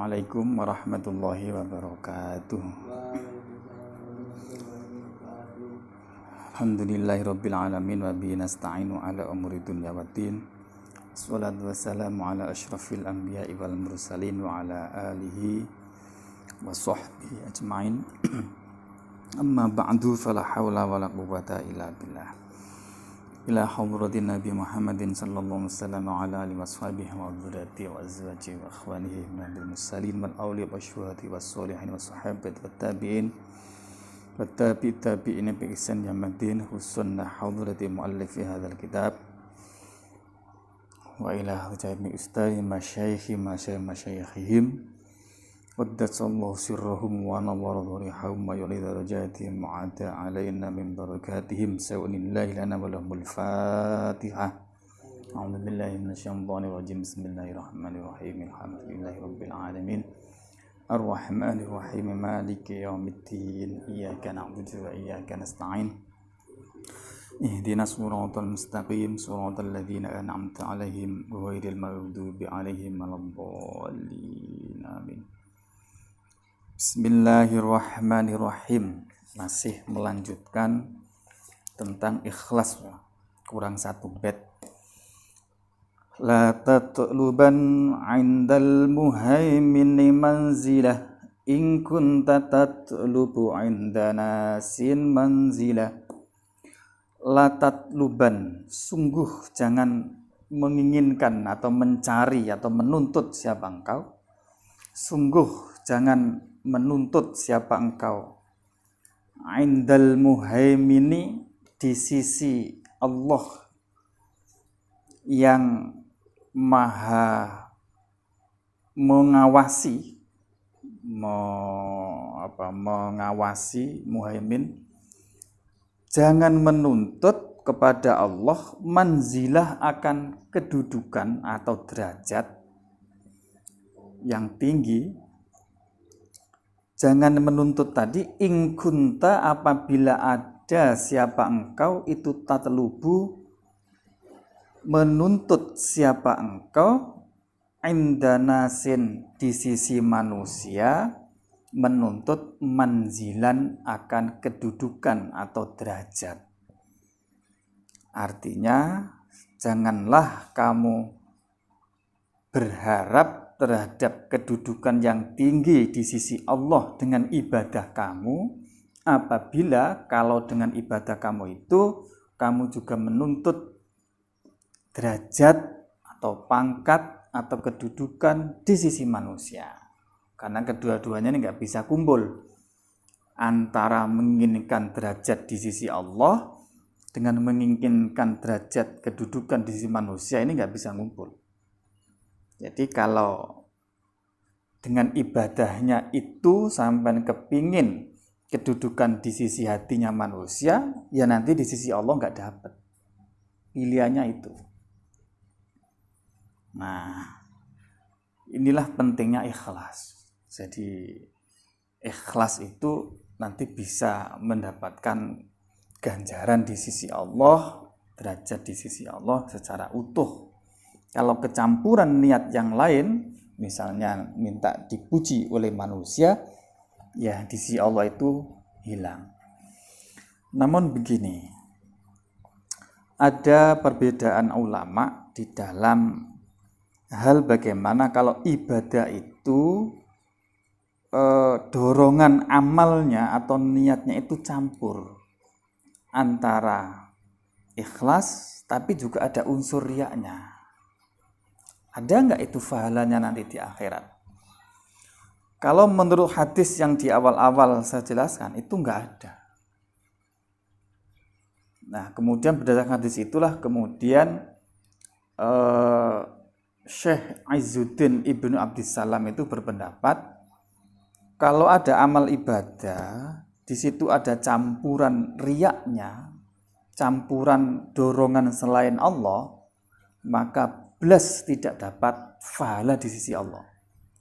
Assalamualaikum warahmatullahi wabarakatuh. Alhamdulillahirabbil alamin wa bihi nasta'inu ala umuri dunya waddin. Wassalatu wassalamu ala asyrafil anbiya'i wal mursalin wa ala alihi wa sahbihi ajmain. Amma ba'du fala haula wala quwwata illa billah. Ila hadratin Nabi Muhammadin sallallahu alaihi wasallam wa ala alihi washabihi wa dzurriyyatihi wa azwajihi wa ikhwanihi minal mursalin wal awliya wasyuhati was sholihin was sahabati wat tabi'in wat tabi'in bi ihsan yamadin husunna hadrati muallifi hadzal kitab wa ila hujjati ustadi masyayikhihim Waddatsallahu sirrahum wa nawwara dhurihahum wa yulidha rajatihim mu'ada alaina min barakatihim sawunillahi lana wa lahumul fatihah. A'udhu billahi minasyaitonir rajim. Bismillahirrahmanirrahim. Alhamdulillahi rabbil alamin. Ar-Rahmanir Rahim. Maliki yaumiddin. Iyyaka na'budu wa iyyaka nasta'in. Ihdinas siratal mustaqim, siratal ladzina an'amta 'alaihim ghairil maghdubi 'alaihim waladdallin. Amin. Bismillahirrahmanirrahim. Masih melanjutkan tentang ikhlas, kurang satu bait. La tatluban 'indal muhaimini manzilah in kunta tatlubu 'indana sin manzilah. La tatluban, sungguh jangan menginginkan atau mencari atau menuntut siapa engkau. Sungguh jangan menuntut siapa engkau. Indal muhaimini, di sisi Allah yang maha mengawasi, mengawasi muhaimin. Jangan menuntut kepada Allah manzilah, akan kedudukan atau derajat yang tinggi. Jangan menuntut tadi in kunta, apabila ada siapa engkau itu tatlubu, menuntut siapa engkau indanasin, di sisi manusia, menuntut manzilan, akan kedudukan atau derajat. Artinya janganlah kamu berharap terhadap kedudukan yang tinggi di sisi Allah dengan ibadah kamu, apabila kalau dengan ibadah kamu itu kamu juga menuntut derajat atau pangkat atau kedudukan di sisi manusia. Karena kedua-duanya ini nggak bisa kumpul, antara menginginkan derajat di sisi Allah dengan menginginkan derajat kedudukan di sisi manusia, ini nggak bisa ngumpul. Jadi kalau dengan ibadahnya itu sampai kepingin kedudukan di sisi hatinya manusia, ya nanti di sisi Allah nggak dapat. Pilihannya itu. Nah, inilah pentingnya ikhlas. Jadi ikhlas itu nanti bisa mendapatkan ganjaran di sisi Allah, derajat di sisi Allah secara utuh. Kalau kecampuran niat yang lain, misalnya minta dipuji oleh manusia, ya di sisi Allah itu hilang. Namun begini, ada perbedaan ulama di dalam hal bagaimana kalau ibadah itu dorongan amalnya atau niatnya itu campur antara ikhlas tapi juga ada unsur riyanya. Ada nggak itu pahalanya nanti di akhirat? Kalau menurut hadis yang di awal-awal saya jelaskan, itu nggak ada. Nah, kemudian berdasarkan hadis itulah kemudian Syekh Izzuddin Ibnu Abdissalam itu berpendapat, kalau ada amal ibadah, di situ ada campuran riyaknya, campuran dorongan selain Allah, maka belas tidak dapat pahala di sisi Allah.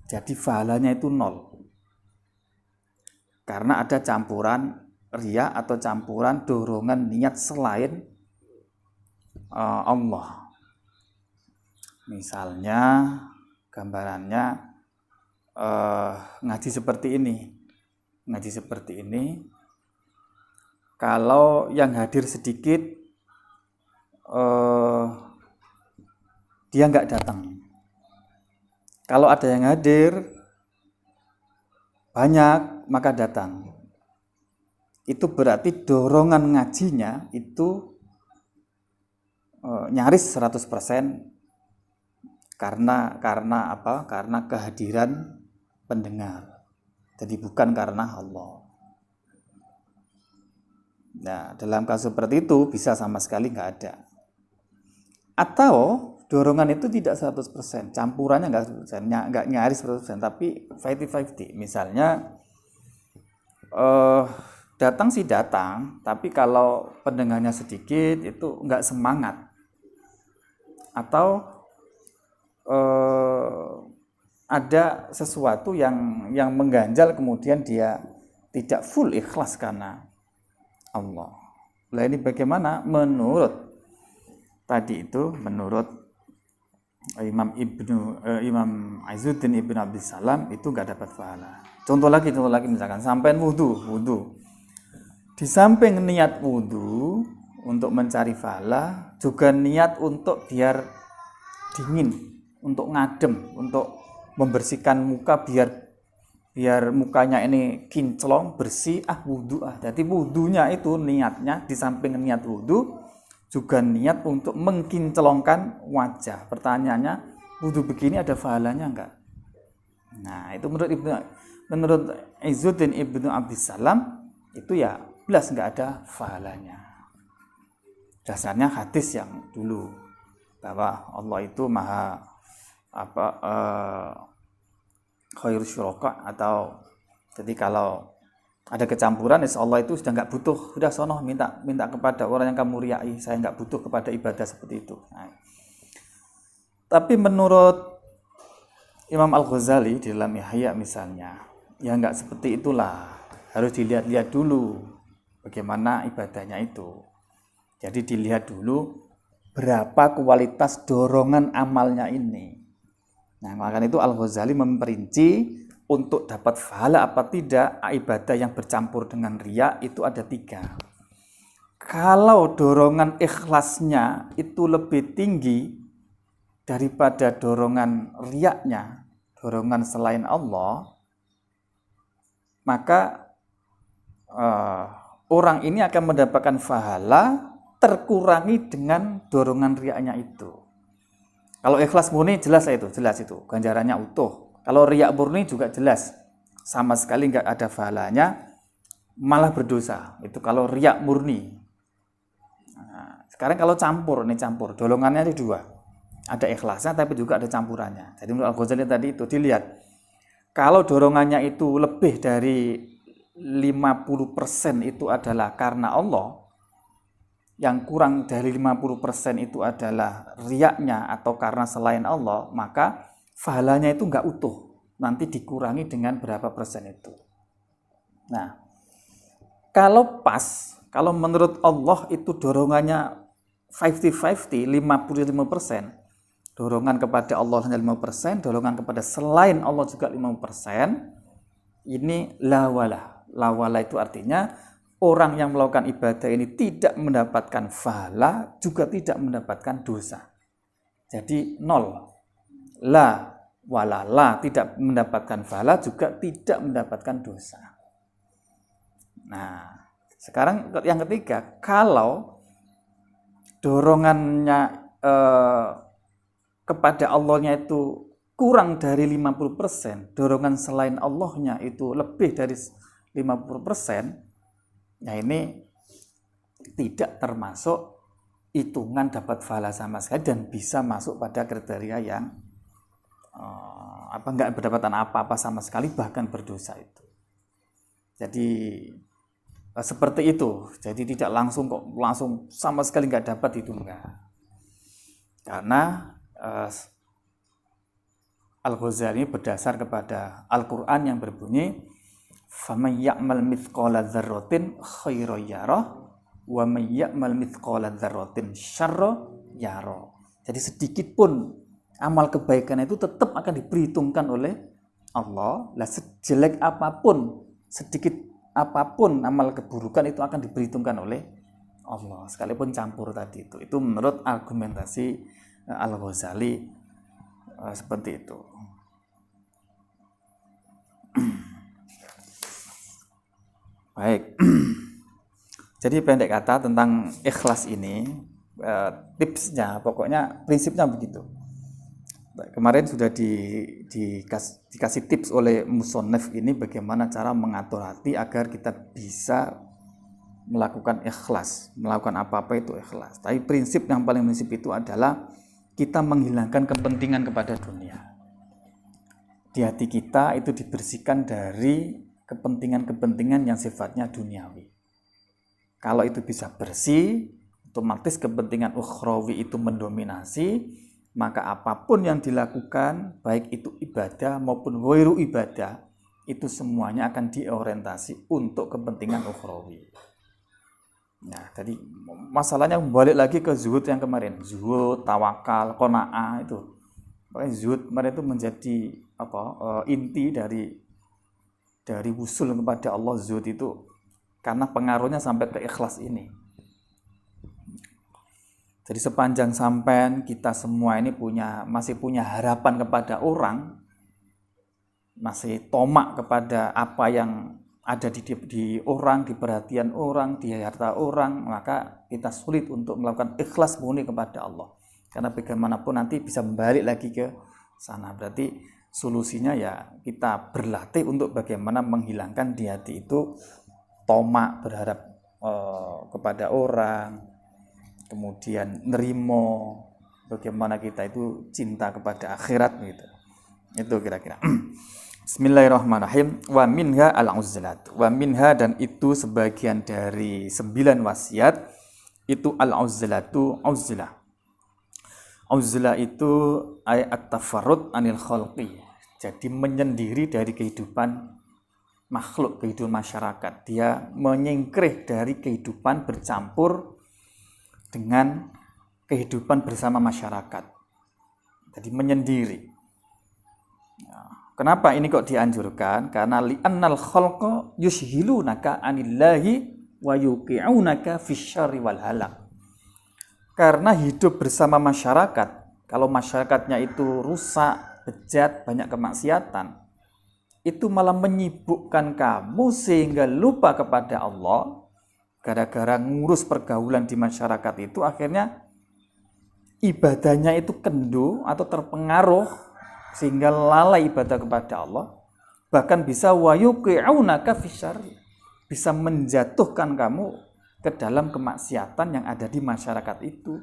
Jadi pahalanya itu 0. Karena ada campuran riya atau campuran dorongan niat selain Allah. Misalnya gambarannya ngaji seperti ini, kalau yang hadir sedikit, dia nggak datang. Kalau ada yang hadir banyak, maka datang. Itu berarti dorongan ngajinya itu nyaris 100% karena apa? Karena kehadiran pendengar. Jadi bukan karena Allah. Nah, dalam kasus seperti itu bisa sama sekali nggak ada. Atau dorongan itu tidak 100%, campurannya nggak nyaris 100%, tapi 50-50. Misalnya datang sih datang, tapi kalau pendengarnya sedikit itu nggak semangat. Atau ada sesuatu yang mengganjal, kemudian dia tidak full ikhlas karena Allah. Nah, ini bagaimana? Menurut Imam Izzuddin Ibnu Abdissalam itu nggak dapat pahala. Contoh lagi misalkan sampai wudhu. Di samping niat wudhu untuk mencari pahala, juga niat untuk biar dingin, untuk ngadem, untuk membersihkan muka biar mukanya ini kinclong, bersih, wudhu. Jadi wudhunya itu niatnya, di samping niat wudhu, juga niat untuk mengkinclongkan wajah. Pertanyaannya, wudhu begini ada pahalanya enggak? Nah, itu menurut Izzuddin Ibnu Abdissalam, itu ya jelas enggak ada pahalanya. Dasarnya hadis yang dulu, bahwa Allah itu maha khairul syuraka, atau jadi kalau ada kecampuran, Allah itu sudah nggak butuh, sudah sono minta kepada orang yang kamu riai, saya nggak butuh kepada ibadah seperti itu. Nah, tapi menurut Imam Al-Ghazali di dalam Ihya misalnya, ya nggak seperti itulah, harus dilihat-lihat dulu bagaimana ibadahnya itu. Jadi dilihat dulu berapa kualitas dorongan amalnya ini. Nah, makanya itu Al-Ghazali memperinci untuk dapat pahala apa tidak ibadah yang bercampur dengan riya itu ada 3. Kalau dorongan ikhlasnya itu lebih tinggi daripada dorongan riyanya, dorongan selain Allah, maka orang ini akan mendapatkan pahala terkurangi dengan dorongan riyanya itu. Kalau ikhlas murni jelas itu ganjarannya utuh. Kalau riya murni juga jelas sama sekali nggak ada pahalanya, malah berdosa. Itu kalau riya murni. Nah, sekarang kalau campur, dorongannya ada 2. Ada ikhlasnya tapi juga ada campurannya. Jadi menurut Al-Ghazali tadi itu dilihat, kalau dorongannya itu lebih dari 50% itu adalah karena Allah, yang kurang dari 50% itu adalah riyaknya atau karena selain Allah, maka pahalanya itu nggak utuh, nanti dikurangi dengan berapa persen itu. Nah, kalau menurut Allah itu dorongannya 50-50, 55%, dorongan kepada Allah hanya 5%, dorongan kepada selain Allah juga 5%, ini lawala. Lawala itu artinya orang yang melakukan ibadah ini tidak mendapatkan pahala, juga tidak mendapatkan dosa. Jadi 0. La wala la, tidak mendapatkan pahala, juga tidak mendapatkan dosa. Nah, sekarang yang ketiga, kalau dorongannya kepada Allahnya itu kurang dari 50%, dorongan selain Allahnya itu lebih dari 50%, nah ini tidak termasuk hitungan dapat pahala sama sekali dan bisa masuk pada kriteria yang nggak berdapatan apa-apa sama sekali, bahkan berdosa itu. Jadi seperti itu. Jadi tidak langsung sama sekali nggak dapat, itu enggak. Karena Al-Ghazali berdasar kepada Al-Quran yang berbunyi, faman ya'mal mithqala dzarratin khairan yarah wa man ya'mal mithqala dzarratin syarran yarah. Jadi sedikit pun amal kebaikan itu tetap akan diperhitungkan oleh Allah. Lah sejelek apapun, sedikit apapun amal keburukan itu akan diperhitungkan oleh Allah, sekalipun campur tadi itu. Itu menurut argumentasi Al-Ghazali seperti itu. Baik. Jadi pendek kata tentang ikhlas ini, tipsnya, pokoknya prinsipnya begitu. Kemarin sudah dikasih tips oleh Musonef ini bagaimana cara mengatur hati agar kita bisa melakukan ikhlas, melakukan apa-apa itu ikhlas. Tapi prinsip yang paling prinsip itu adalah kita menghilangkan kepentingan kepada dunia. Di hati kita itu dibersihkan dari kepentingan-kepentingan yang sifatnya duniawi. Kalau itu bisa bersih, otomatis kepentingan ukhrawi itu mendominasi, maka apapun yang dilakukan, baik itu ibadah maupun ghairu ibadah, itu semuanya akan diorientasi untuk kepentingan ukhrawi. Nah, tadi masalahnya balik lagi ke zuhud yang kemarin, zuhud, tawakal, qanaah itu. Makanya zuhud kemarin itu menjadi inti dari wusul kepada Allah. Zuhud itu karena pengaruhnya sampai ke ikhlas ini. Jadi sepanjang sampean kita semua ini masih punya harapan kepada orang, masih tomak kepada apa yang ada di orang, di perhatian orang, di harta orang, maka kita sulit untuk melakukan ikhlas murni kepada Allah. Karena bagaimanapun nanti bisa balik lagi ke sana. Berarti solusinya ya kita berlatih untuk bagaimana menghilangkan di hati itu tomak, berharap kepada orang, kemudian nerimo, bagaimana kita itu cinta kepada akhirat gitu. Itu kira-kira. Bismillahirrahmanirrahim. Wa minha al-uzlat. Wa minha, dan itu sebagian dari 9 wasiat itu al-uzlatu uzlah. Uzlah itu ayat tafarrud anil khalqi. Jadi menyendiri dari kehidupan makhluk, kehidupan masyarakat. Dia menyingkir dari kehidupan bercampur dengan kehidupan bersama masyarakat. Jadi menyendiri. Kenapa ini kok dianjurkan? Karena li'annal khalqa yushhilunaka anillahi wa yuqi'unaka fisyarri wal halak. Karena hidup bersama masyarakat, kalau masyarakatnya itu rusak, bejat, banyak kemaksiatan, itu malah menyibukkan kamu sehingga lupa kepada Allah. Gara-gara ngurus pergaulan di masyarakat itu, akhirnya ibadahnya itu kendu atau terpengaruh sehingga lalai ibadah kepada Allah. Bahkan bisa wayuqi'unaka fisyarri, bisa menjatuhkan kamu ke dalam kemaksiatan yang ada di masyarakat itu.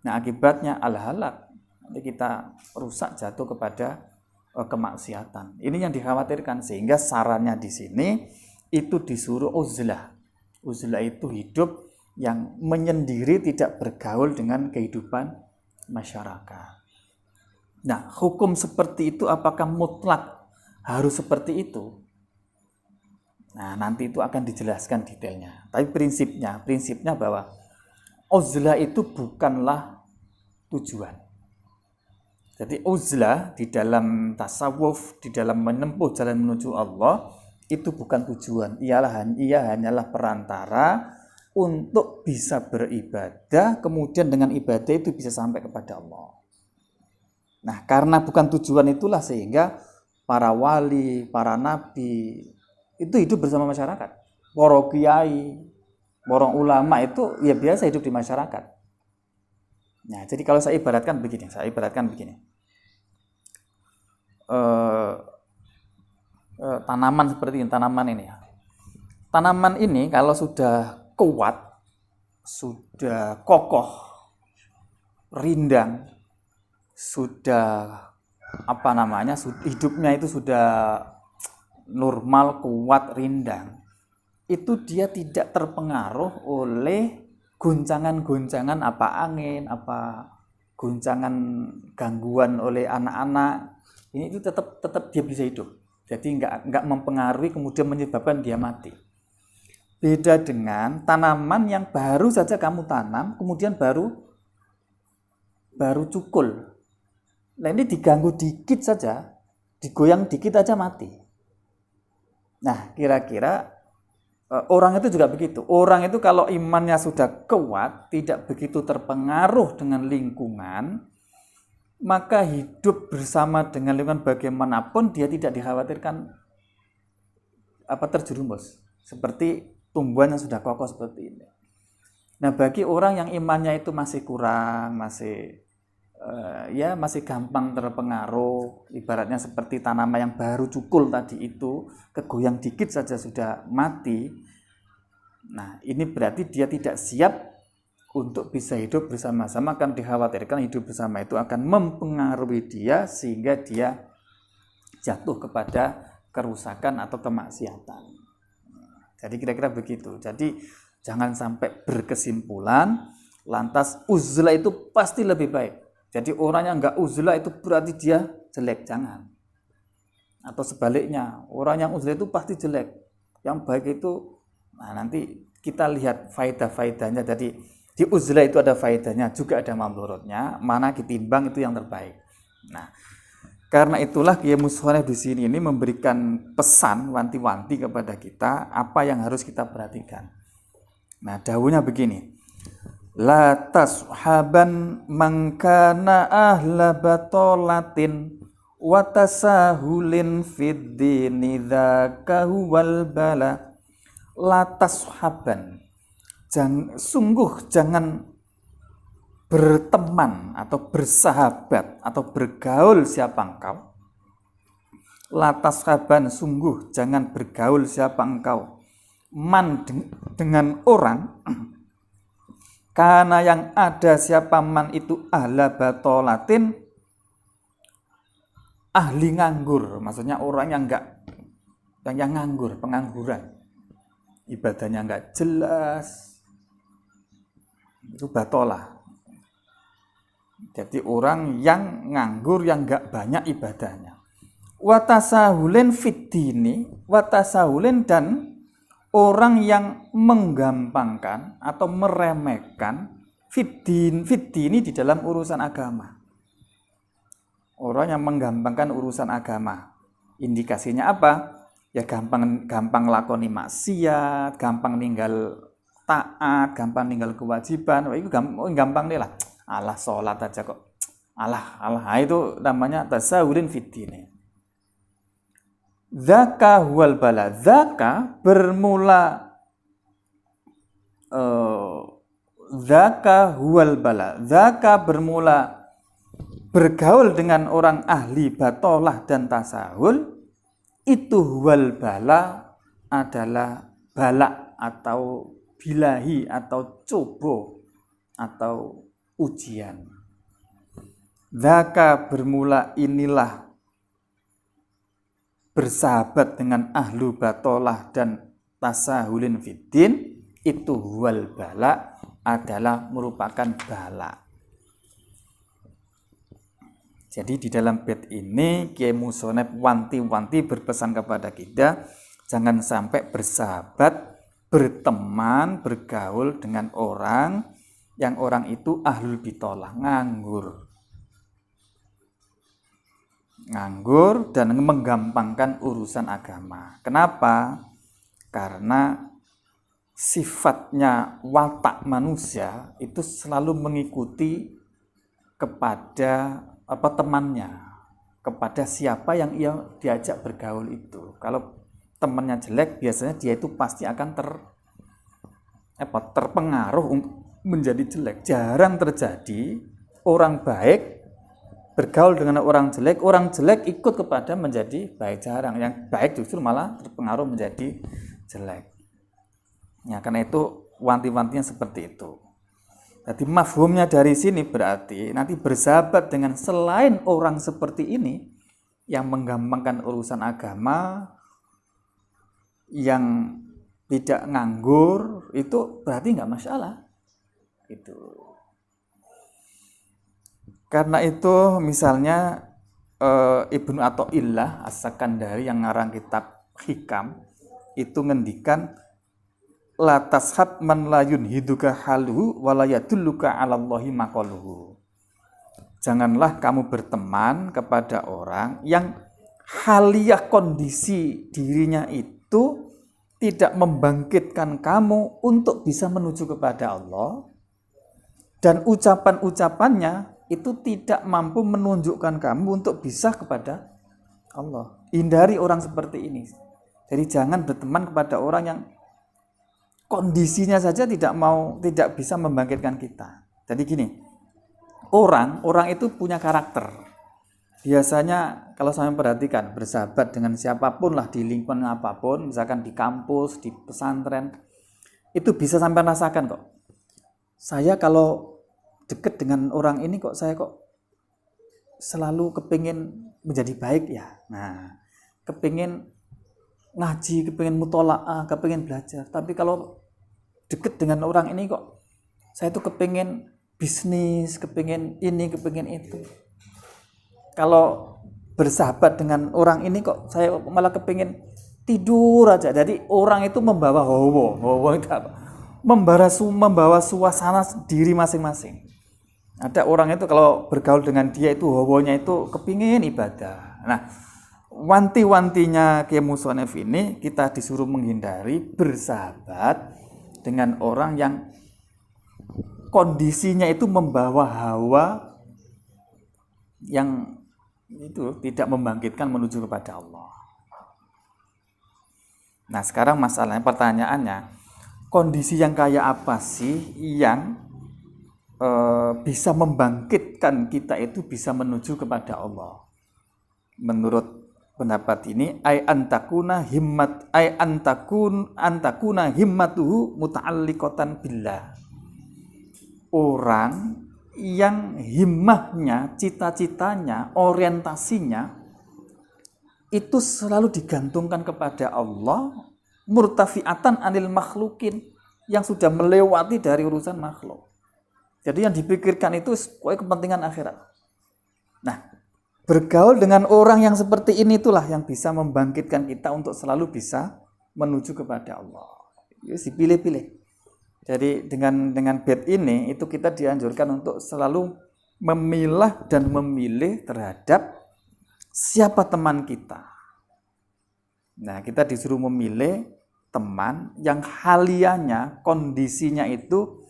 Nah, akibatnya al-halak, nanti kita rusak, jatuh kepada kemaksiatan. Ini yang dikhawatirkan, sehingga sarannya di sini itu disuruh uzlah. Uzlah itu hidup yang menyendiri, tidak bergaul dengan kehidupan masyarakat. Nah, hukum seperti itu apakah mutlak harus seperti itu? Nah, nanti itu akan dijelaskan detailnya. Tapi prinsipnya bahwa uzlah itu bukanlah tujuan. Jadi uzlah di dalam tasawuf, di dalam menempuh jalan menuju Allah, itu bukan tujuan. Ia hanyalah perantara untuk bisa beribadah, kemudian dengan ibadah itu bisa sampai kepada Allah. Nah, karena bukan tujuan itulah sehingga para wali, para nabi itu hidup bersama masyarakat. Para kiai, para ulama itu ya biasa hidup di masyarakat. Nah, jadi kalau saya ibaratkan begini. Tanaman seperti ini, tanaman ini. Tanaman ini kalau sudah kuat, sudah kokoh, rindang, sudah hidupnya itu sudah normal, kuat, rindang, itu dia tidak terpengaruh oleh goncangan-goncangan angin, goncangan gangguan oleh anak-anak. Ini itu tetap dia bisa hidup. Jadi enggak mempengaruhi kemudian menyebabkan dia mati. Beda dengan tanaman yang baru saja kamu tanam, kemudian baru cukul. Nah, ini diganggu dikit saja, digoyang dikit aja mati. Nah, kira-kira orang itu juga begitu. Orang itu kalau imannya sudah kuat, tidak begitu terpengaruh dengan lingkungan, maka hidup bersama dengan lingkungan bagaimanapun dia tidak dikhawatirkan terjerumus. Seperti tumbuhan yang sudah kokoh seperti ini. Nah, bagi orang yang imannya itu masih kurang, masih gampang terpengaruh, ibaratnya seperti tanaman yang baru cukul tadi itu, kegoyang dikit saja sudah mati. Nah, ini berarti dia tidak siap untuk bisa hidup bersama-sama, akan dikhawatirkan hidup bersama itu akan mempengaruhi dia sehingga dia jatuh kepada kerusakan atau kemaksiatan. Jadi kira-kira begitu. Jadi jangan sampai berkesimpulan lantas uzlah itu pasti lebih baik. Jadi orang yang enggak uzlah itu berarti dia jelek, jangan. Atau sebaliknya, orang yang uzlah itu pasti jelek. Yang baik itu, nah nanti kita lihat faedah-faedahnya. Jadi di uzlah itu ada faedahnya, juga ada mamlurutnya. Mana ditimbang itu yang terbaik. Nah, karena itulah Kiai Musonef di sini ini memberikan pesan wanti-wanti kepada kita apa yang harus kita perhatikan. Nah, dawuhnya begini. La tashaban man kana ahla batolatin wa tasahulin fid dini dzaka huwal bala. La tashaban. Sungguh jangan berteman atau bersahabat atau bergaul siapa engkau. La tashaban, sungguh jangan bergaul siapa engkau. Man dengan orang karena yang ada siapa man itu ahla batolatin, ahli nganggur, maksudnya orang yang nganggur, pengangguran, ibadahnya enggak jelas, itu batolah. Jadi orang yang nganggur, yang enggak banyak ibadahnya. Watasahulin fiddini, watasahulin dan orang yang menggampangkan atau meremehkan fiddini di dalam urusan agama. Orang yang menggampangkan urusan agama. Indikasinya apa? Ya gampang lakoni maksiat, gampang ninggal taat, gampang ninggal kewajiban. Itu gampang deh lah. Allah sholat aja kok. Allah itu namanya tasawurin fiddini. Dzaka huwal bala. Dzaka bermula dzaka huwal bala. Dzaka bermula bergaul dengan orang ahli batolah dan tasahul, itu huwal bala adalah bala atau bilahi atau cobo atau ujian. Dzaka bermula inilah bersahabat dengan ahlu batolah dan tasahulin fiddin, itu huwal bala adalah merupakan bala. Jadi di dalam bait ini Kiai Musonef wanti-wanti berpesan kepada kita jangan sampai bersahabat, berteman, bergaul dengan orang yang orang itu ahlul bitolah, nganggur dan menggampangkan urusan agama. Kenapa? Karena sifatnya watak manusia itu selalu mengikuti kepada temannya, kepada siapa yang ia diajak bergaul itu. Kalau temannya jelek, biasanya dia itu pasti akan terpengaruh menjadi jelek. Jarang terjadi orang baik bergaul dengan orang jelek ikut kepada menjadi baik, jarang. Yang baik justru malah terpengaruh menjadi jelek. Ya, karena itu wanti-wantinya seperti itu. Jadi mafhumnya dari sini berarti nanti bersahabat dengan selain orang seperti ini yang menggampangkan urusan agama, yang tidak nganggur, itu berarti nggak masalah. Itu. Karena itu misalnya Ibnu Athaillah As-Sakandari yang ngarang kitab Hikam itu ngendikan la tashab man la yunhiduka haluhu wa la yadulluka 'ala Allahi maqaluhu. Janganlah kamu berteman kepada orang yang haliah kondisi dirinya itu tidak membangkitkan kamu untuk bisa menuju kepada Allah, dan ucapan-ucapannya itu tidak mampu menunjukkan kamu untuk bisa kepada Allah. Hindari orang seperti ini. Jadi jangan berteman kepada orang yang kondisinya saja tidak bisa membangkitkan kita. Jadi gini, orang itu punya karakter. Biasanya kalau saya perhatikan, bersahabat dengan siapapun lah di lingkungan apapun, misalkan di kampus, di pesantren, itu bisa sampai rasakan kok. Saya kalau dekat dengan orang ini kok saya kok selalu kepingin menjadi baik ya. Nah, kepingin ngaji, kepingin mutola'ah, kepingin belajar. Tapi kalau dekat dengan orang ini kok saya tuh kepingin bisnis, kepingin ini, kepingin itu. Kalau bersahabat dengan orang ini kok saya malah kepingin tidur aja. Jadi orang itu membawa hawa itu apa? Membawa suasana diri masing-masing. Ada orang itu kalau bergaul dengan dia itu hawanya itu kepingin ibadah. Nah, wanti-wantinya Kiai Musonef ini kita disuruh menghindari bersahabat dengan orang yang kondisinya itu membawa hawa yang itu tidak membangkitkan menuju kepada Allah. Nah, sekarang masalahnya, pertanyaannya, kondisi yang kayak apa sih yang bisa membangkitkan kita itu bisa menuju kepada Allah? Menurut pendapat ini, antakuna himmatuhu muta'alliqatan billah. Orang yang himmahnya, cita-citanya, orientasinya itu selalu digantungkan kepada Allah, murtafi'atan anil makhlukin, yang sudah melewati dari urusan makhluk. Jadi yang dipikirkan itu kepentingan akhirat. Nah, bergaul dengan orang yang seperti ini itulah yang bisa membangkitkan kita untuk selalu bisa menuju kepada Allah. Yus, dipilih-pilih. Jadi dengan bait ini itu kita dianjurkan untuk selalu memilah dan memilih terhadap siapa teman kita. Nah, kita disuruh memilih teman yang halianya, kondisinya itu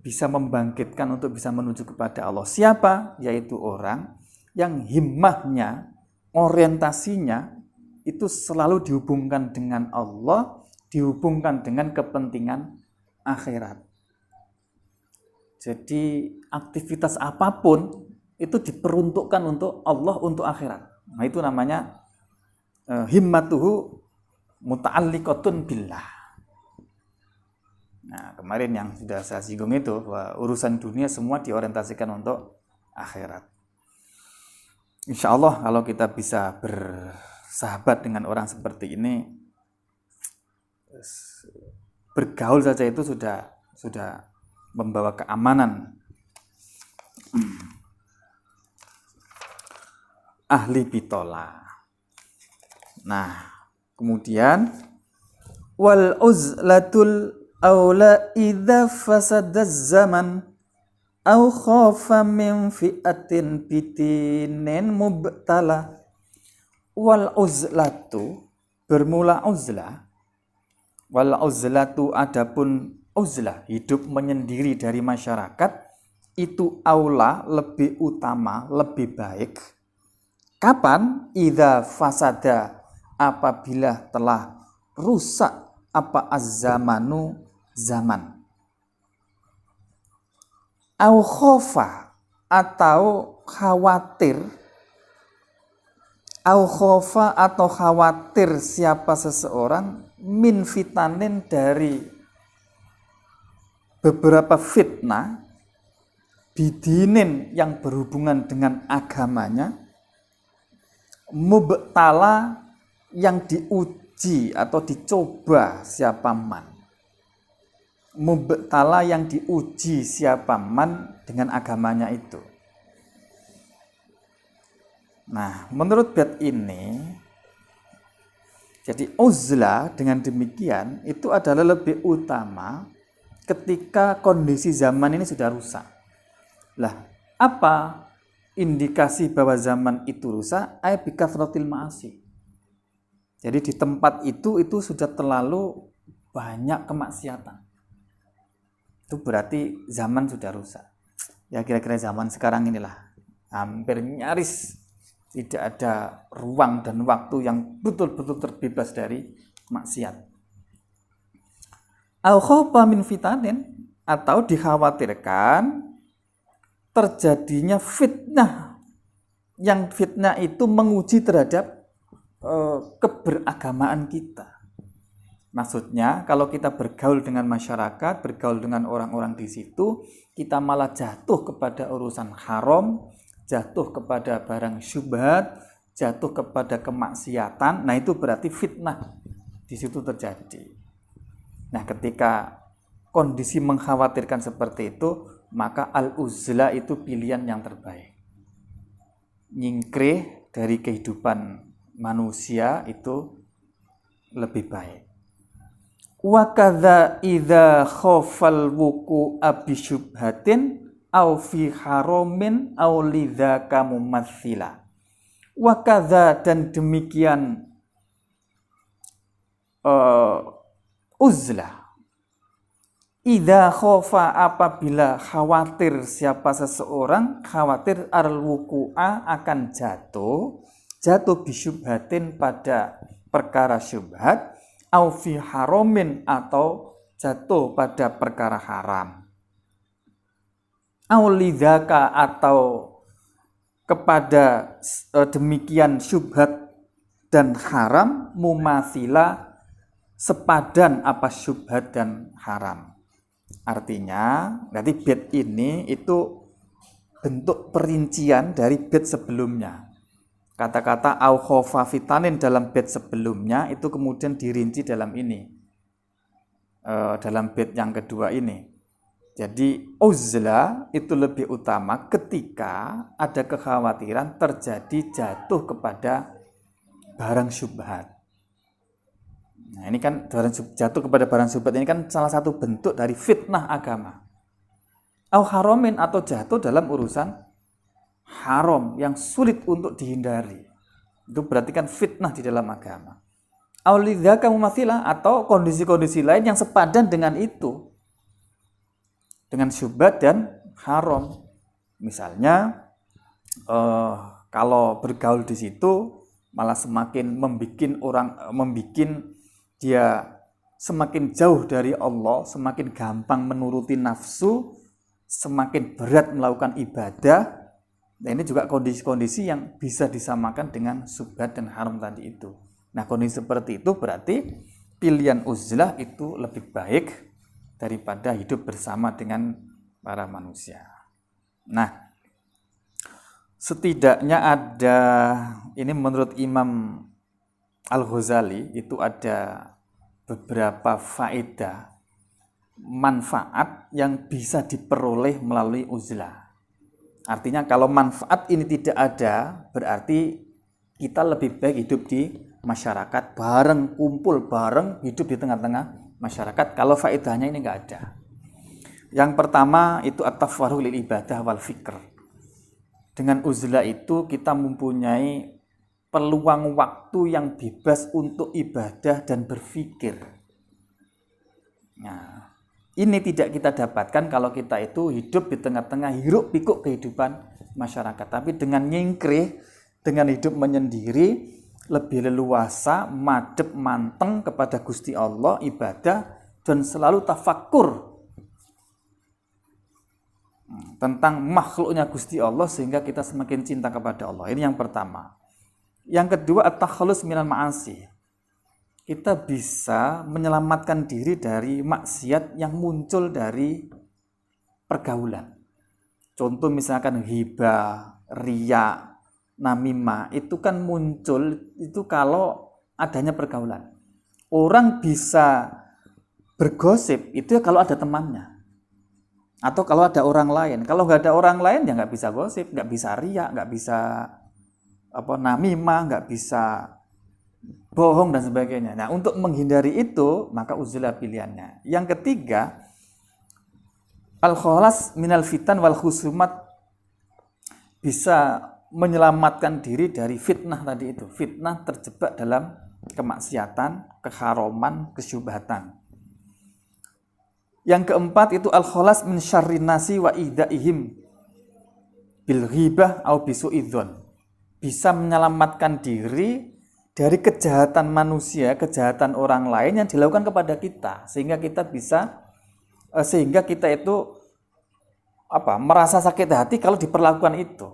bisa membangkitkan untuk bisa menuju kepada Allah. Siapa? Yaitu orang yang himmahnya, orientasinya itu selalu dihubungkan dengan Allah, dihubungkan dengan kepentingan akhirat. Jadi aktivitas apapun itu diperuntukkan untuk Allah, untuk akhirat. Nah, itu namanya himmatuhu muta'alliqatun billah. Nah, kemarin yang sudah saya singgung itu bahwa urusan dunia semua diorientasikan untuk akhirat. Insya Allah kalau kita bisa bersahabat dengan orang seperti ini, bergaul saja itu sudah membawa keamanan. Ahli bitola. Nah, kemudian wal uzlatul aula idza fasadaz zaman au khafa min fi'atin bitinin mubtala. Wal uzlatu, bermula uzlah. Wal uzlatu, adapun uzlah, hidup menyendiri dari masyarakat, itu aula, lebih utama, lebih baik. Kapan? Idza fasada, apabila telah rusak apa az-zamanu, zaman. Au khofa, atau khawatir, au khofa atau khawatir siapa seseorang min fitanin, dari beberapa fitnah, bidinin, yang berhubungan dengan agamanya, mubtala, yang diuji atau dicoba siapa man. Mubtala, yang diuji siapa man dengan agamanya itu. Nah, menurut bait ini, jadi uzlah dengan demikian itu adalah lebih utama ketika kondisi zaman ini sudah rusak. Lah, apa indikasi bahwa zaman itu rusak ay bikathratil ma'asi. Jadi di tempat itu sudah terlalu banyak kemaksiatan. Itu berarti zaman sudah rusak. Ya kira-kira zaman sekarang inilah hampir nyaris tidak ada ruang dan waktu yang betul-betul terbebas dari maksiat. Au khawfa min fitanin, atau dikhawatirkan terjadinya fitnah, yang fitnah itu menguji terhadap keberagamaan kita. Maksudnya kalau kita bergaul dengan masyarakat, bergaul dengan orang-orang di situ, kita malah jatuh kepada urusan haram, jatuh kepada barang syubhat, jatuh kepada kemaksiatan. Nah, itu berarti fitnah di situ terjadi. Nah, ketika kondisi mengkhawatirkan seperti itu, maka al-uzlah itu pilihan yang terbaik. Nyingkrih dari kehidupan manusia itu lebih baik. Wa kadza idza khafal wuqu'a bi syubhatin aw fi haramin aw lidzaka mumatsila. Wa kadza, dan demikian uzlah. Idza khafa, apabila khawatir siapa seseorang, khawatir al-wuqu'a akan jatuh bisyubhatin pada perkara syubhat, au fi haramin, atau jatuh pada perkara haram. Au lidzaka, atau kepada demikian syubhat dan haram, mumatsila, sepadan apa syubhat dan haram. Artinya, berarti bait ini itu bentuk perincian dari bait sebelumnya. Kata-kata au khofa fitanin dalam bait sebelumnya itu kemudian dirinci dalam ini, dalam bait yang kedua ini. Jadi uzlah itu lebih utama ketika ada kekhawatiran terjadi jatuh kepada barang syubhat. Nah, ini kan jatuh kepada barang syubhat ini kan salah satu bentuk dari fitnah agama. Au haramin, atau jatuh dalam urusan haram yang sulit untuk dihindari. Itu berarti kan fitnah di dalam agama. Au lidzaka mumatsilah, atau kondisi-kondisi lain yang sepadan dengan itu, dengan syubhat dan haram. Misalnya kalau bergaul di situ malah semakin membikin dia semakin jauh dari Allah, semakin gampang menuruti nafsu, semakin berat melakukan ibadah. Nah, ini juga kondisi-kondisi yang bisa disamakan dengan syubhat dan haram tadi itu. Nah, kondisi seperti itu berarti pilihan uzlah itu lebih baik daripada hidup bersama dengan para manusia. Nah, setidaknya ada, ini menurut Imam Al-Ghazali, itu ada beberapa faedah, manfaat yang bisa diperoleh melalui uzlah. Artinya kalau manfaat ini tidak ada, berarti kita lebih baik hidup di masyarakat, bareng, kumpul bareng, hidup di tengah-tengah masyarakat. Kalau faedahnya ini enggak ada. Yang pertama itu at-tafwaruh lil ibadah wal fikr. Dengan uzlah itu kita mempunyai peluang waktu yang bebas untuk ibadah dan berpikir. Nah, ini tidak kita dapatkan kalau kita itu hidup di tengah-tengah hiruk pikuk kehidupan masyarakat. Tapi dengan nyingkrih, dengan hidup menyendiri, lebih leluasa, madep manteng kepada Gusti Allah, ibadah, dan selalu tafakkur tentang makhluknya Gusti Allah sehingga kita semakin cinta kepada Allah. Ini yang pertama. Yang kedua, at-takhallus minal ma'asi. Kita bisa menyelamatkan diri dari maksiat yang muncul dari pergaulan. Contoh misalkan hibah, riya, namimah, itu kan muncul itu kalau adanya pergaulan. Orang bisa bergosip itu ya kalau ada temannya. Atau kalau ada orang lain. Kalau nggak ada orang lain ya nggak bisa gosip, nggak bisa riya, nggak bisa namimah, nggak bisa bohong dan sebagainya. Nah, untuk menghindari itu maka uzlah pilihannya. Yang ketiga, al-khalas minal fitan wal khusumat bisa menyelamatkan diri dari fitnah tadi itu. Fitnah terjebak dalam kemaksiatan, keharaman, kesyubhatan. Yang keempat itu al-khalas min syarrin nasi wa idaihim bil ghibah au bisu'idzon. Bisa menyelamatkan diri dari kejahatan manusia, kejahatan orang lain yang dilakukan kepada kita, sehingga kita itu merasa sakit hati kalau diperlakukan itu.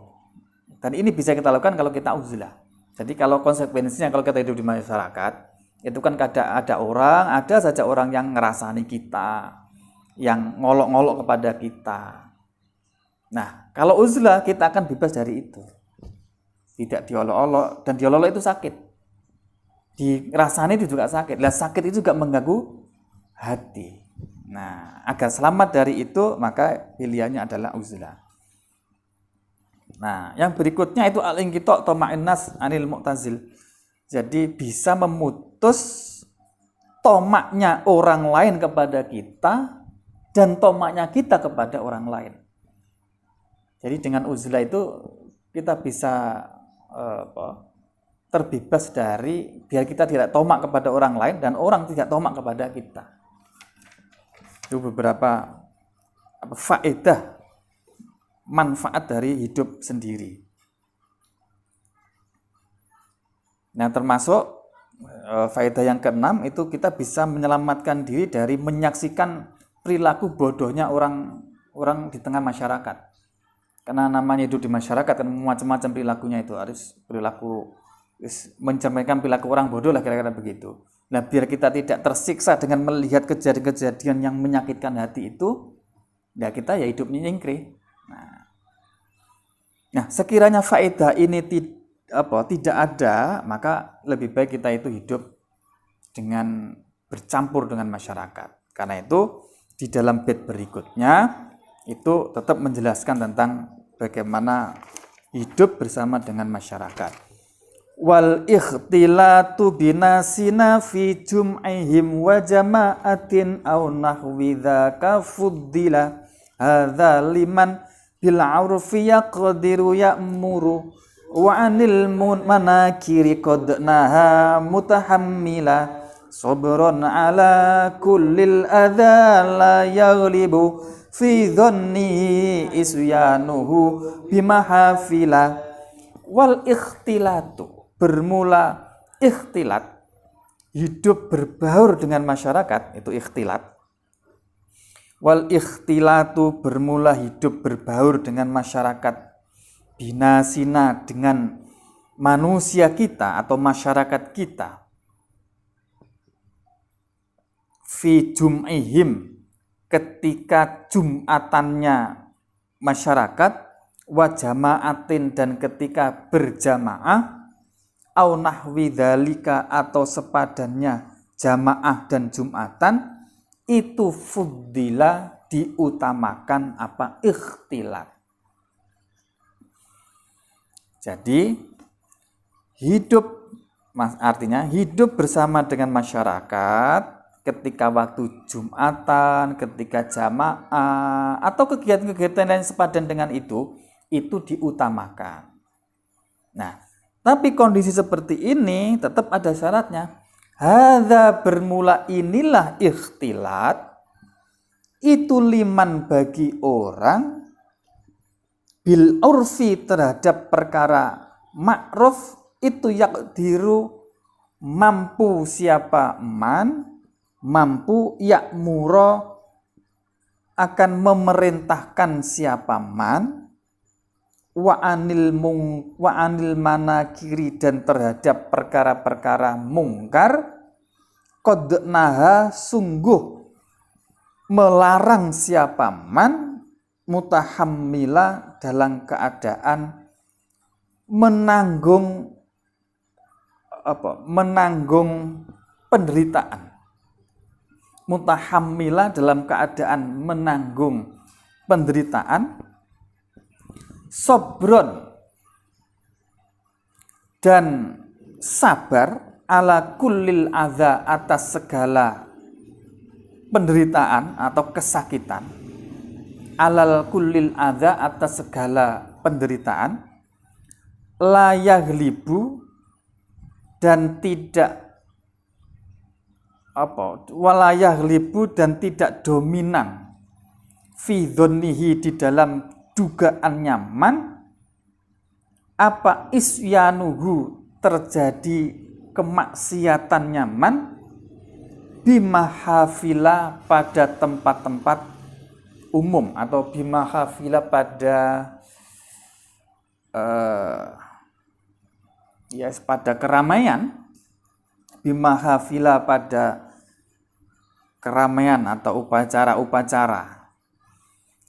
Dan ini bisa kita lakukan kalau kita uzlah. Jadi kalau konsekuensinya kalau kita hidup di masyarakat, itu kan ada saja orang yang ngerasani kita, yang ngolok-ngolok kepada kita. Nah, kalau uzlah kita akan bebas dari itu. Tidak diolok-olok, dan diolok-olok itu sakit. Dirasani itu juga sakit. Lah sakit itu juga mengganggu hati. Nah, agar selamat dari itu maka pilihannya adalah uzlah. Nah, yang berikutnya itu al-inqita' tama'innas anil mu'tazil. Jadi bisa memutus tomaknya orang lain kepada kita dan tomaknya kita kepada orang lain. Jadi dengan uzlah itu kita bisa terbebas dari biar kita tidak tomak kepada orang lain dan orang tidak tomak kepada kita. Itu beberapa faedah manfaat dari hidup sendiri. Nah, termasuk faedah yang keenam itu kita bisa menyelamatkan diri dari menyaksikan perilaku bodohnya orang di tengah masyarakat. Karena namanya hidup di masyarakat kan macam-macam perilakunya, itu harus perilaku mencerminkan perilaku orang bodoh lah, kira-kira begitu. Nah, biar kita tidak tersiksa dengan melihat kejadian-kejadian yang menyakitkan hati itu, ya kita ya hidupnya nyingkri. Nah, sekiranya faedah ini tidak ada, maka lebih baik kita itu hidup dengan bercampur dengan masyarakat. Karena itu di dalam bait berikutnya itu tetap menjelaskan tentang bagaimana hidup bersama dengan masyarakat. Wal ikhtilatu binasina fi jum'ihim wa jama'atin aw nahwi dzaka fuddila hadza liman bil 'urfi yaqdiru ya'muru wa 'anil manakiri qad naha mutahammila sabran 'ala kullil adza la yaghlibu fi dhanni isyanuhu bimahafila. Wal ikhtilatu, bermula ikhtilat, hidup berbaur dengan masyarakat, itu ikhtilat. Wal ikhtilatu, bermula hidup berbaur dengan masyarakat, binasina, dengan manusia kita atau masyarakat kita, fi jum'ihim, ketika jumatannya masyarakat, wa jama'atin, dan ketika berjamaah, au nahwi dzalika, atau sepadannya jamaah dan jumatan, itu fuddila, diutamakan ikhtilat. Jadi artinya hidup bersama dengan masyarakat ketika waktu Jumatan, ketika jamaah, atau kegiatan-kegiatan yang sepadan dengan itu diutamakan. Nah, tapi kondisi seperti ini tetap ada syaratnya. Hadza, bermula inilah ikhtilat, itu liman, bagi orang, bil urfi, terhadap perkara ma'ruf, itu yaqdiru, mampu siapa man, mampu ya'muro, akan memerintahkan siapa man, wa anil manakiri, dan terhadap perkara-perkara mungkar, qad naha, sungguh melarang siapa man, mutahammila, dalam keadaan menanggung penderitaan. Mutahammila, dalam keadaan menanggung penderitaan. Sobron, dan sabar, ala kullil adza, atas segala penderitaan atau kesakitan. alal kullil adza, atas segala penderitaan, la yaghlibu, dan tidak wala yaghlibu, dan tidak dominan, fi dzonnihi, di dalam dugaan nyaman, apa isyanuhu, terjadi kemaksiatan nyaman, bimahafila, pada tempat-tempat umum, atau bimahafila pada pada keramaian, bimahafila pada keramaian atau upacara-upacara.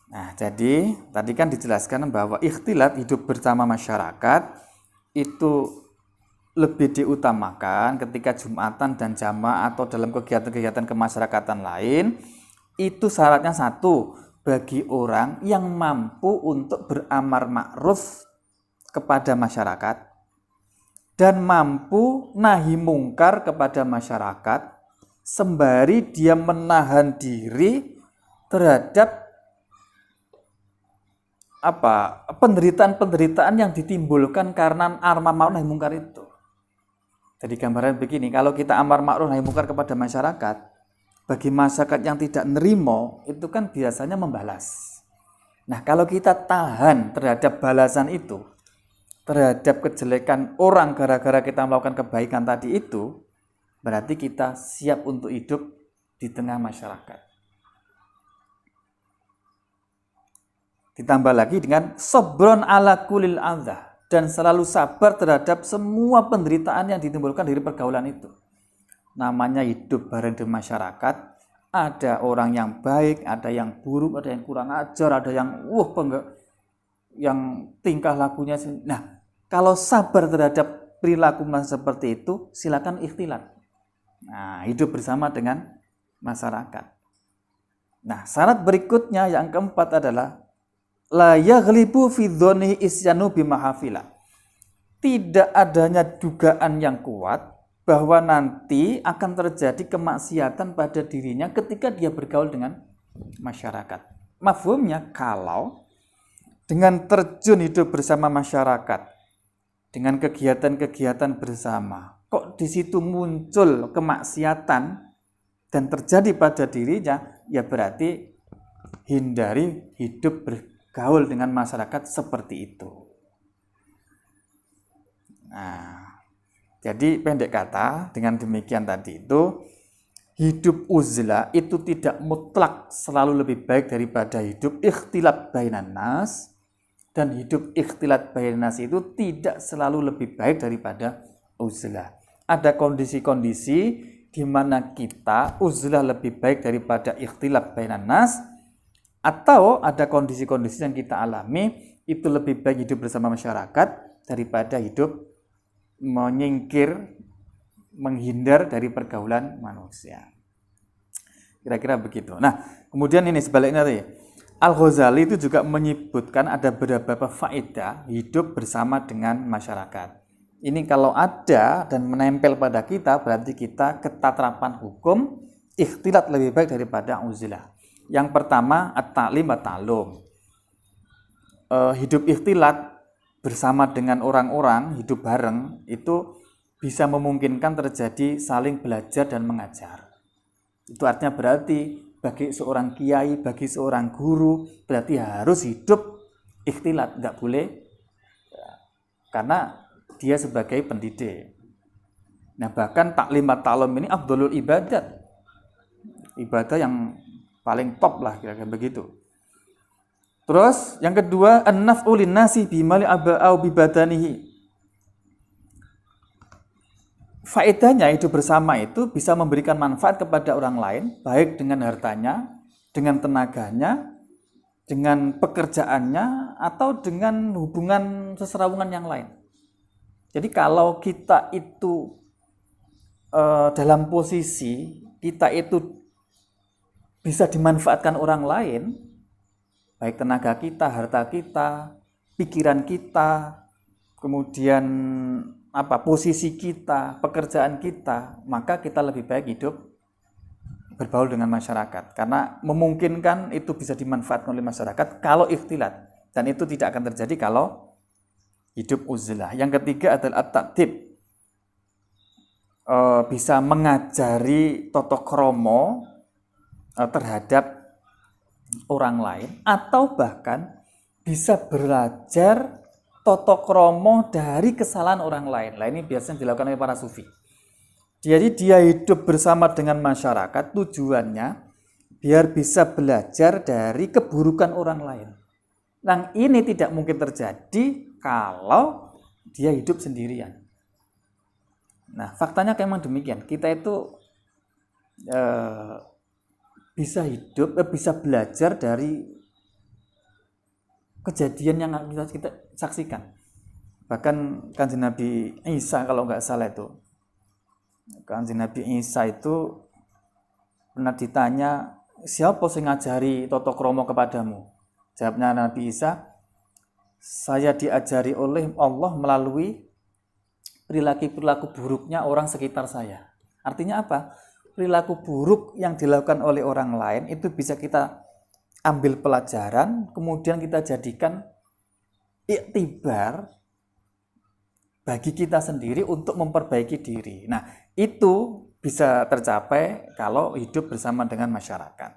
Nah, jadi tadi kan dijelaskan bahwa ikhtilat, hidup bersama masyarakat, itu lebih diutamakan ketika Jumatan dan jamaah atau dalam kegiatan-kegiatan kemasyarakatan lain. Itu syaratnya satu, bagi orang yang mampu untuk beramar ma'ruf kepada masyarakat dan mampu nahi mungkar kepada masyarakat, sembari dia menahan diri terhadap penderitaan-penderitaan yang ditimbulkan karena amar ma'ruf nahi mungkar itu. Jadi gambaran begini, kalau kita amar ma'ruf nahi mungkar kepada masyarakat, bagi masyarakat yang tidak nerimo, itu kan biasanya membalas. Nah, kalau kita tahan terhadap balasan itu, terhadap kejelekan orang gara-gara kita melakukan kebaikan tadi itu, berarti kita siap untuk hidup di tengah masyarakat. Ditambah lagi dengan sabron ala kulil adza, dan selalu sabar terhadap semua penderitaan yang ditimbulkan dari pergaulan itu. Namanya hidup bareng di masyarakat, ada orang yang baik, ada yang buruk, ada yang kurang ajar, ada yang yang tingkah lakunya. Nah, kalau sabar terhadap perilaku seperti itu, silakan ikhtilat. Nah, hidup bersama dengan masyarakat. Nah, syarat berikutnya yang keempat adalah la yaghlibu fi dzoni isyanu bimahafila. Tidak adanya dugaan yang kuat bahwa nanti akan terjadi kemaksiatan pada dirinya ketika dia bergaul dengan masyarakat. Mafhumnya, kalau dengan terjun hidup bersama masyarakat, dengan kegiatan-kegiatan bersama, kok di situ muncul kemaksiatan dan terjadi pada dirinya, ya berarti hindari hidup bergaul dengan masyarakat seperti itu. Nah, jadi pendek kata, dengan demikian tadi itu, hidup uzlah itu tidak mutlak selalu lebih baik daripada hidup ikhtilat bainan nas, dan hidup ikhtilat bainan nas itu tidak selalu lebih baik daripada uzlah. Ada kondisi-kondisi di mana kita uzlah lebih baik daripada ikhtilat bainan nas, atau ada kondisi-kondisi yang kita alami itu lebih baik hidup bersama masyarakat daripada hidup menghindar dari pergaulan manusia. Kira-kira begitu. Nah, kemudian ini sebaliknya tadi, Al-Ghazali itu juga menyebutkan ada beberapa faedah hidup bersama dengan masyarakat. Ini kalau ada dan menempel pada kita, berarti kita ketatapan hukum ikhtilat lebih baik daripada uzlah. Yang pertama, at-ta'lim wa ta'lum. Hidup ikhtilat bersama dengan orang-orang, hidup bareng, itu bisa memungkinkan terjadi saling belajar dan mengajar. Itu artinya berarti bagi seorang kiai, bagi seorang guru, berarti harus hidup ikhtilat, nggak boleh, karena dia sebagai pendidik. Nah, bahkan taklim ta'lum ini afdhalul ibadat, ibadah yang paling top lah, kira-kira begitu. Terus yang kedua, an-naf'u lin-nasi bimali aba'au bibadanihi. Faedahnya hidup bersama itu bisa memberikan manfaat kepada orang lain, baik dengan hartanya, dengan tenaganya, dengan pekerjaannya, atau dengan hubungan seserawungan yang lain. Jadi kalau kita itu dalam posisi kita itu bisa dimanfaatkan orang lain, baik tenaga kita, harta kita, pikiran kita, kemudian posisi kita, pekerjaan kita, maka kita lebih baik hidup berbaur dengan masyarakat, karena memungkinkan itu bisa dimanfaatkan oleh masyarakat kalau ikhtilat, dan itu tidak akan terjadi kalau hidup uzlah. Yang ketiga adalah at-ta'dib, bisa mengajari tata krama terhadap orang lain, atau bahkan bisa belajar tata krama dari kesalahan orang lain. Nah, ini biasanya dilakukan oleh para sufi. Jadi dia hidup bersama dengan masyarakat, tujuannya biar bisa belajar dari keburukan orang lain. Nah, ini tidak mungkin terjadi kalau dia hidup sendirian. Nah, faktanya memang demikian. Kita itu bisa hidup, bisa belajar dari kejadian yang kita saksikan. Bahkan Kanjeng Nabi Isa, kalau nggak salah itu, Kanjeng Nabi Isa itu pernah ditanya, siapa yang ngajari tata krama kepadamu? Jawabnya Nabi Isa, saya diajari oleh Allah melalui perilaku buruknya orang sekitar saya. Artinya apa? Perilaku buruk yang dilakukan oleh orang lain itu bisa kita ambil pelajaran, kemudian kita jadikan iktibar bagi kita sendiri untuk memperbaiki diri. Nah, itu bisa tercapai kalau hidup bersama dengan masyarakat.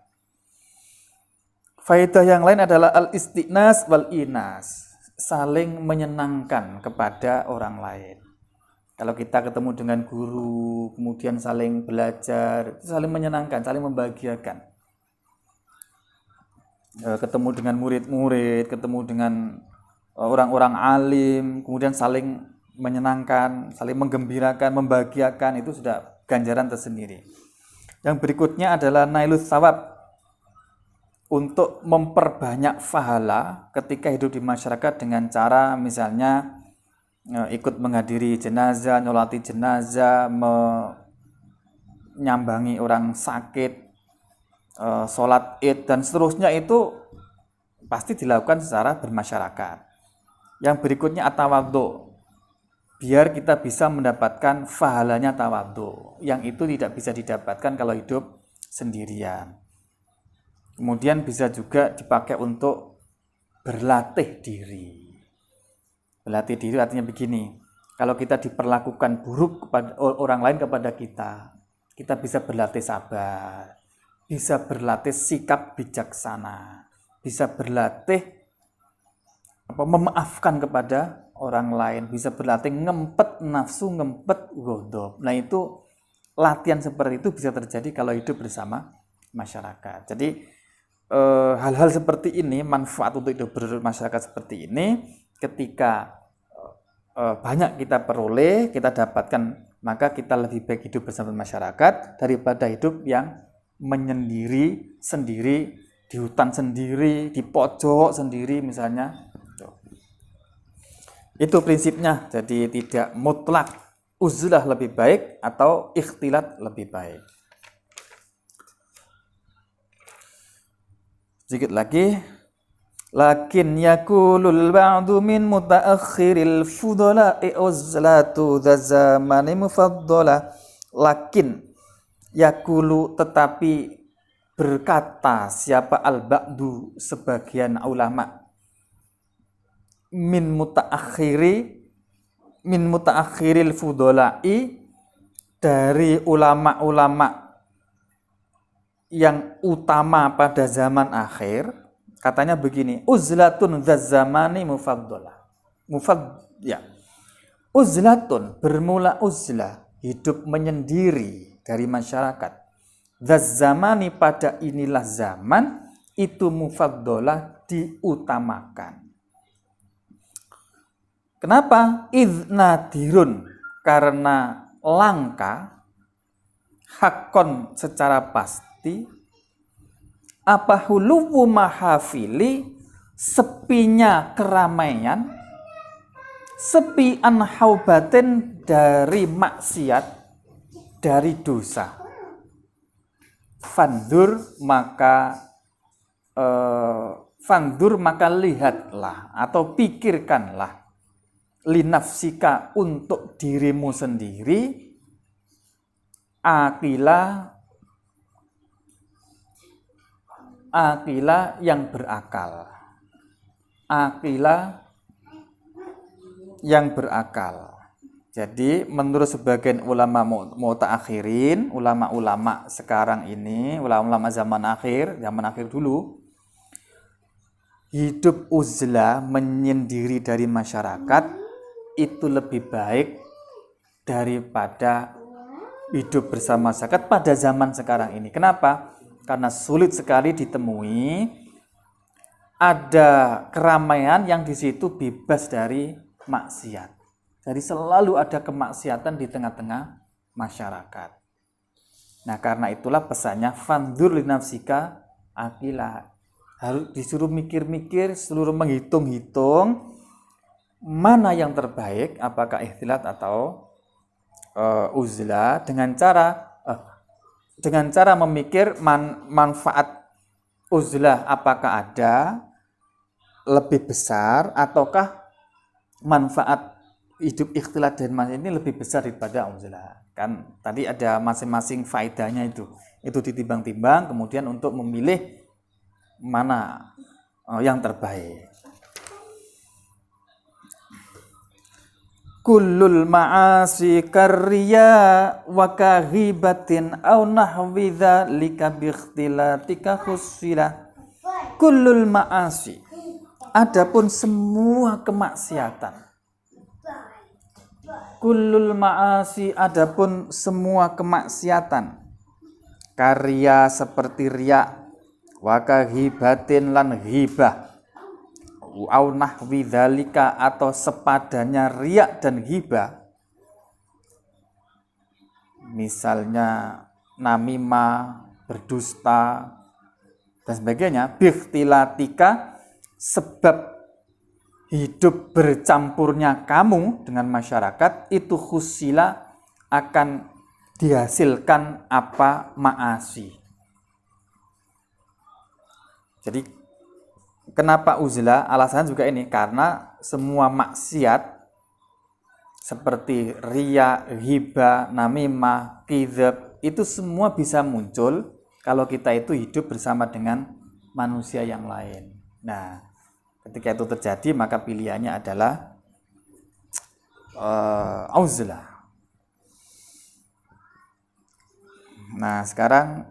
Faedah yang lain adalah al-istinas wal inas, saling menyenangkan kepada orang lain. Kalau kita ketemu dengan guru, kemudian saling belajar, saling menyenangkan, saling membahagiakan. Ketemu dengan murid-murid, ketemu dengan orang-orang alim, kemudian saling menyenangkan, saling menggembirakan, membahagiakan, itu sudah ganjaran tersendiri. Yang berikutnya adalah nailus sawab, untuk memperbanyak pahala ketika hidup di masyarakat dengan cara misalnya ikut menghadiri jenazah, nyolati jenazah, menyambangi orang sakit, sholat id, dan seterusnya, itu pasti dilakukan secara bermasyarakat. Yang berikutnya at-tawadhu, biar kita bisa mendapatkan pahalanya tawadhu, yang itu tidak bisa didapatkan kalau hidup sendirian. Kemudian bisa juga dipakai untuk berlatih diri. Berlatih diri artinya begini, kalau kita diperlakukan buruk kepada orang lain kepada kita bisa berlatih sabar, bisa berlatih sikap bijaksana, bisa berlatih memaafkan kepada orang lain, bisa berlatih ngempet nafsu, ngempet ghadab. Nah, itu latihan seperti itu bisa terjadi kalau hidup bersama masyarakat. Jadi hal-hal seperti ini, manfaat untuk hidup bermasyarakat seperti ini, ketika banyak kita peroleh, kita dapatkan, maka kita lebih baik hidup bersama masyarakat daripada hidup yang menyendiri sendiri, di hutan sendiri, di pojok sendiri misalnya. Itu prinsipnya. Jadi tidak mutlak uzlah lebih baik atau ikhtilat lebih baik. Sedikit lagi, lakin yakulul ba'du min mutaakhiril fudala'i uzlatu dzamani mufaddala. Lakin yakulu, tetapi berkata siapa al-ba'du, sebagian ulama, min mutaakhiril fudala'i, dari ulama-ulama yang utama pada zaman akhir, katanya begini, uzlatun dzamani mufaddalah. Uzlatun, bermula uzlah, hidup menyendiri dari masyarakat. Dzamani, pada inilah zaman, itu mufaddalah, diutamakan. Kenapa? Idz nadirun, karena langka, hakon secara pasti, apa huluwu mahafili, sepinya keramaian, sepi an haubatin, dari maksiat, dari dosa. Fandur maka lihatlah atau pikirkanlah, linafsika, untuk dirimu sendiri, akila, Aqila yang berakal. Aqila yang berakal. Jadi menurut sebagian ulama mutaakhirin, ulama-ulama sekarang ini, ulama-ulama zaman akhir dulu, hidup uzlah menyendiri dari masyarakat itu lebih baik daripada hidup bersama masyarakat pada zaman sekarang ini. Kenapa? Karena sulit sekali ditemui ada keramaian yang di situ bebas dari maksiat. Jadi selalu ada kemaksiatan di tengah-tengah masyarakat. Nah, karena itulah pesannya fandzur li nafsika aqila. Harus disuruh mikir-mikir, seluruh menghitung-hitung mana yang terbaik, apakah ikhtilat atau uzlah, dengan cara memikir manfaat uzlah apakah ada lebih besar ataukah manfaat hidup ikhtilat dan mas ini lebih besar daripada uzlah. Kan tadi ada masing-masing faedahnya itu ditimbang-timbang kemudian untuk memilih mana yang terbaik. Kullul ma'asi karriya wa kahibatin aw nahwi dzalika bi ikhtilatika khussila. Kullul ma'asi, adapun semua kemaksiatan. Kullul ma'asi, adapun semua kemaksiatan. Karya seperti riya, wa kahibatin lan hibah, au nahwi dzalika atau sepadannya riya dan hibah. Misalnya namimah, berdusta dan sebagainya, bikhtilatika, sebab hidup bercampurnya kamu dengan masyarakat itu khusila akan dihasilkan apa ma'asi. Jadi kenapa uzlah? Alasannya juga ini, karena semua maksiat seperti riya, hibah, namimah, kidzab itu semua bisa muncul kalau kita itu hidup bersama dengan manusia yang lain. Nah, ketika itu terjadi maka pilihannya adalah uzlah. Nah, sekarang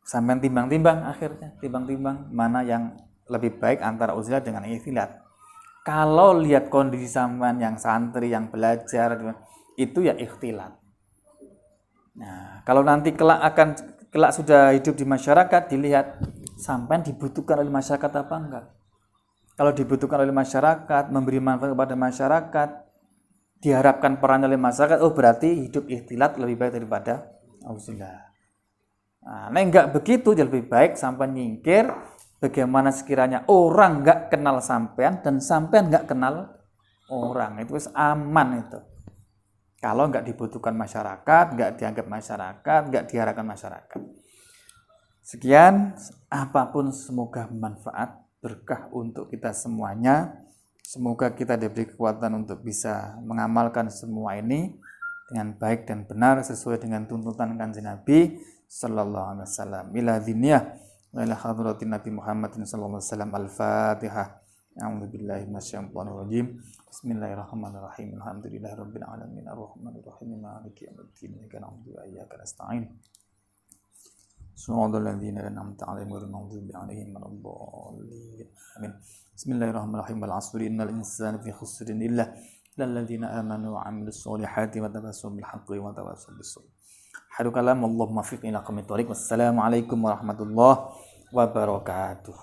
sampai timbang-timbang, akhirnya timbang-timbang mana yang lebih baik antara uzlah dengan ikhtilat. Kalau lihat kondisi sampean yang santri, yang belajar itu ya ikhtilat. Nah, kalau nanti kelak sudah hidup di masyarakat, dilihat sampean dibutuhkan oleh masyarakat apa enggak. Kalau dibutuhkan oleh masyarakat, memberi manfaat kepada masyarakat, diharapkan peran oleh masyarakat, oh berarti hidup ikhtilat lebih baik daripada uzlah. Nah, enggak begitu, jadi lebih baik sampean nyingkir. Bagaimana sekiranya orang enggak kenal sampean dan sampean enggak kenal orang, itu aman itu. Kalau enggak dibutuhkan masyarakat, enggak dianggap masyarakat, enggak diharapkan masyarakat. Sekian, apapun semoga bermanfaat, berkah untuk kita semuanya. Semoga kita diberi kekuatan untuk bisa mengamalkan semua ini dengan baik dan benar sesuai dengan tuntutan Kanjeng Nabi sallallahu alaihi wasallam. Ila diniyah wa ila hadratin Nabi Muhammadin sallallahu alaihi wasallam. Al-Fatihah. A'udzubillahi minasyaitonir rajim. Bismillahirrahmanirrahim. Alhamdulillahirabbil alamin. Arrahmanirrahim. Maliki yaumiddin. Iyyaka na'budu wa iyyaka nasta'in. Shiratal ladzina an'amta 'alaihim ghairil maghdubi 'alaihim waladdallin. Amin. Bismillahirrahmanirrahim. Wal 'asri innal insana fi khusrin illa ladzina amanu wa 'amilus solihati wa tawassaw bil haqqi wa tawassaw bis sabr. Haru kalam Allahumma fiqh ila qamit thoriq. Wassalamualaikum warahmatullahi wabarakatuh.